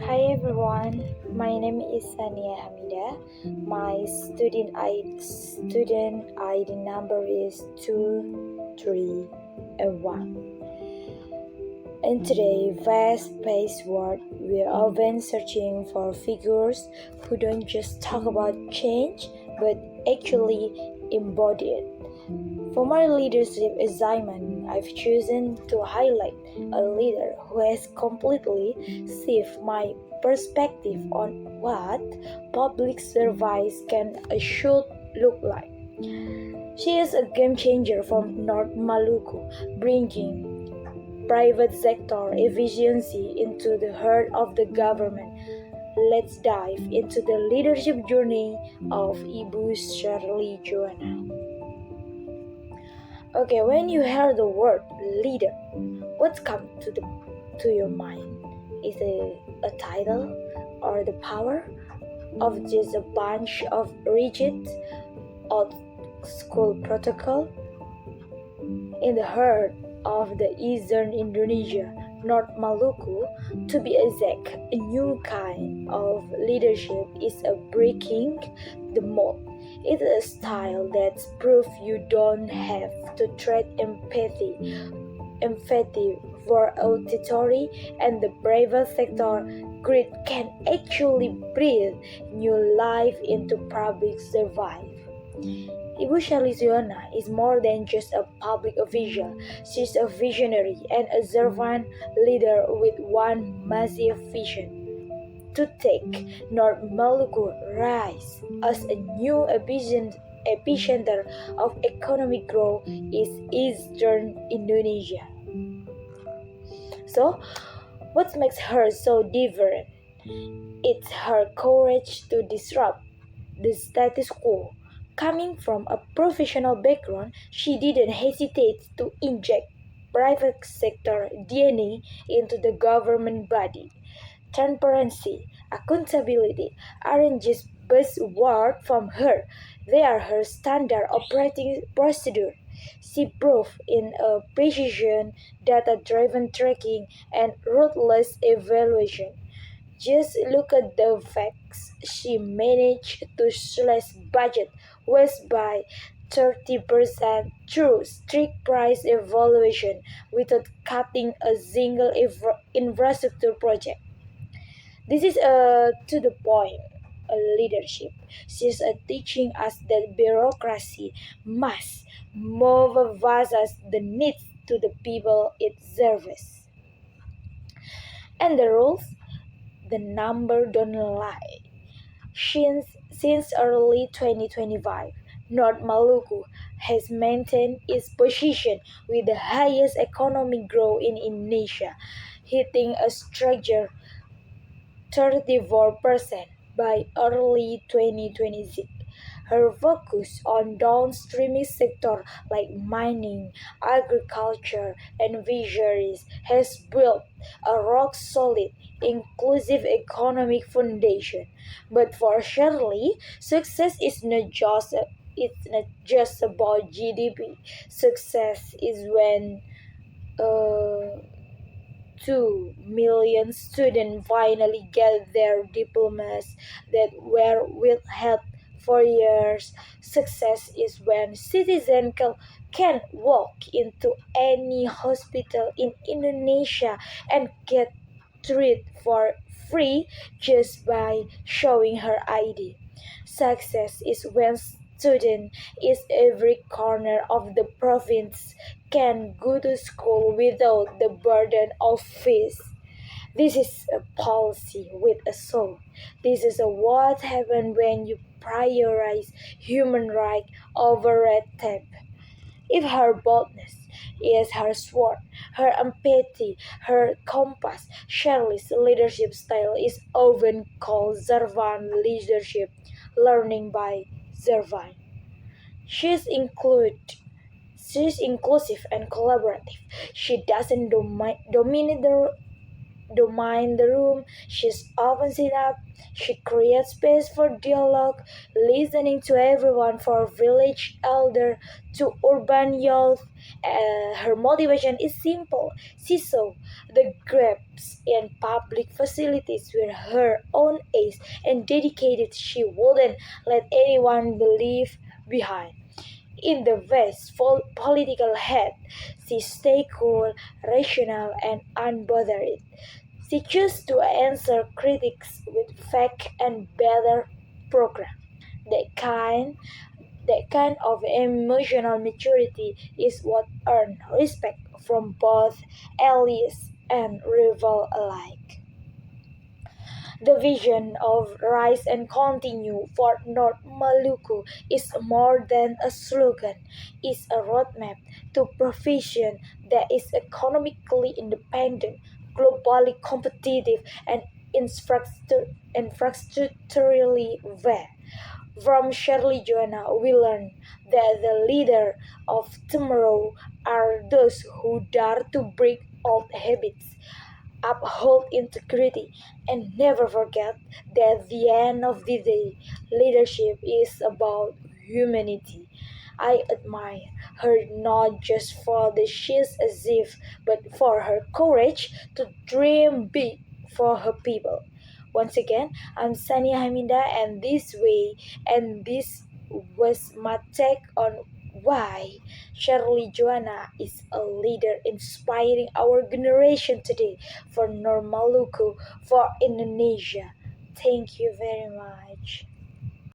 Hi everyone, my name is Sania Hamida. My student ID number is 231. In today's fast-paced world, we are often searching for figures who don't just talk about change but actually embody it. For my leadership assignment, I've chosen to highlight a leader who has completely shifted my perspective on what public service can should look like. She is a game changer from North Maluku, bringing private sector efficiency into the heart of the government. Let's dive into the leadership journey of Ibu Sherly Tjoana. Okay, when you hear the word leader, what's come to your mind? Is it a title or the power of just a bunch of rigid old school protocol? In the heart of the eastern Indonesia, North Maluku, to be exact, a new kind of leadership is a breaking the mold. It's a style that's proof you don't have to trade empathy for auditory and the private sector grid can actually breathe new life into public service. Ibu Sherly Tjoana is more than just a public official. She's a visionary and a servant leader with one massive vision to take North Maluku rise as a new epicenter of economic growth in eastern Indonesia. So, what makes her so different? It's her courage to disrupt the status quo. Coming from a professional background, she didn't hesitate to inject private sector DNA into the government body. Transparency, accountability aren't just buzzwords from her, they are her standard operating procedure. She proved in a precision, data driven tracking, and ruthless evaluation. Just look at the facts. She managed to slash budget waste by 30% through strict price evaluation without cutting a single infrastructure project. This is to the point leadership. She's teaching us that bureaucracy must move versus the needs to the people it serves. And the rules, the number don't lie. Since early 2025, North Maluku has maintained its position with the highest economic growth in Indonesia, hitting a staggering 34% by early 2026. Her focus on downstream sectors like mining, agriculture, and fisheries has built a rock-solid, inclusive economic foundation. But for Shirley, success is not just about GDP. Success is when uh, 2 million students finally get their diplomas that were withheld for years. Success is when citizens can walk into any hospital in Indonesia and get treated for free just by showing her ID. Success is when student in every corner of the province can go to school without the burden of fees. This is a policy with a soul. This is what happens when you prioritize human rights over red tape. If her boldness is her sword, her empathy, her compass, Shirley's leadership style is often called servant leadership, learning by servant. She's include She's inclusive and collaborative. She doesn't dominate the dominate the room. She's opens it up. She creates space for dialogue, listening to everyone from village elder to urban youth. Her motivation is simple. She saw the gaps in public facilities with her own age and dedicated she wouldn't let anyone believe behind. In the West, political head, she stayed cool, rational, and unbothered. She chose to answer critics with fact and better program. That kind, that kind of emotional maturity is what earned respect from both allies and rival alike. The vision of Rise and Continue for North Maluku is more than a slogan, it's a roadmap to provision that is economically independent, globally competitive, and infrastructurally aware. From Sherly Tjoana, we learn that the leader of tomorrow are those who dare to break old habits, uphold integrity, and never forget that at the end of the day, leadership is about humanity. I admire her not just for the she's achieved, but for her courage to dream big for her people. Once again, I'm Sania Haminda, and this was my take on why Sherly Joanna is a leader inspiring our generation today for Normaluku, for Indonesia. Thank you very much.